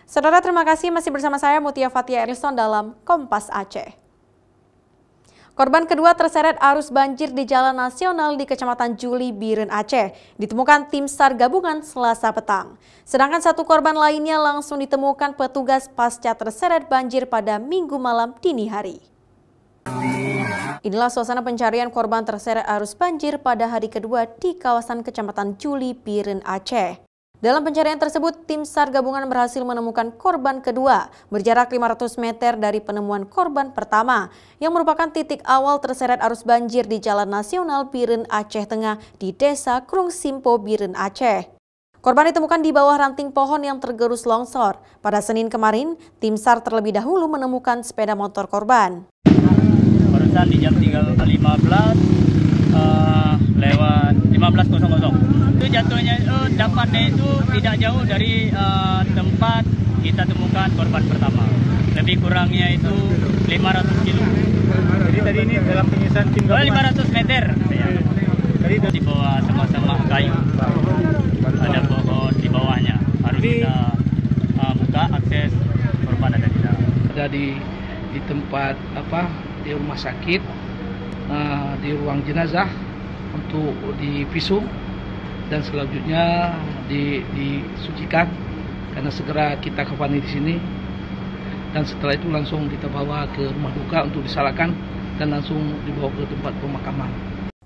Saudara, terima kasih masih bersama saya Mutia Fatia Erlison dalam Kompas Aceh. Korban kedua terseret arus banjir di Jalan Nasional di Kecamatan Juli, Biren, Aceh. Ditemukan tim SAR gabungan Selasa petang. Sedangkan satu korban lainnya langsung ditemukan petugas pasca terseret banjir pada Minggu malam dini hari. Inilah suasana pencarian korban terseret arus banjir pada hari kedua di kawasan Kecamatan Juli, Biren, Aceh. Dalam pencarian tersebut, tim SAR gabungan berhasil menemukan korban kedua berjarak 500 meter dari penemuan korban pertama yang merupakan titik awal terseret arus banjir di Jalan Nasional Biren, Aceh Tengah di Desa Krung Simpo, Biren, Aceh. Korban ditemukan di bawah ranting pohon yang tergerus longsor. Pada Senin kemarin, tim SAR terlebih dahulu menemukan sepeda motor korban. Barusan di jam 3.15 lewat 15.00. Itu jatuhnya dapatnya itu tidak jauh dari tempat kita temukan korban pertama. Lebih kurangnya itu 500 kilo. Jadi tadi ini dalam penyiasan tim gabungan 500 meter. Tadi di bawah sama-sama kayu. Ada pohon di bawahnya. Harus kita buka akses korban ada di dalam. Ada di tempat di rumah sakit, di ruang jenazah untuk divisum dan selanjutnya disucikan karena segera kita kafani di sini, dan setelah itu langsung kita bawa ke rumah duka untuk disalatkan dan langsung dibawa ke tempat pemakaman.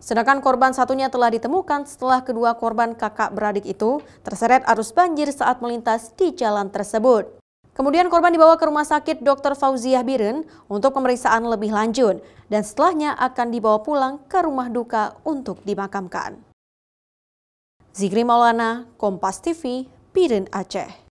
Sedangkan korban satunya telah ditemukan setelah kedua korban kakak beradik itu terseret arus banjir saat melintas di jalan tersebut. Kemudian korban dibawa ke Rumah Sakit Dr. Fauziah Biren untuk pemeriksaan lebih lanjut dan setelahnya akan dibawa pulang ke rumah duka untuk dimakamkan. Zikri Maulana, Kompas TV, Biren, Aceh.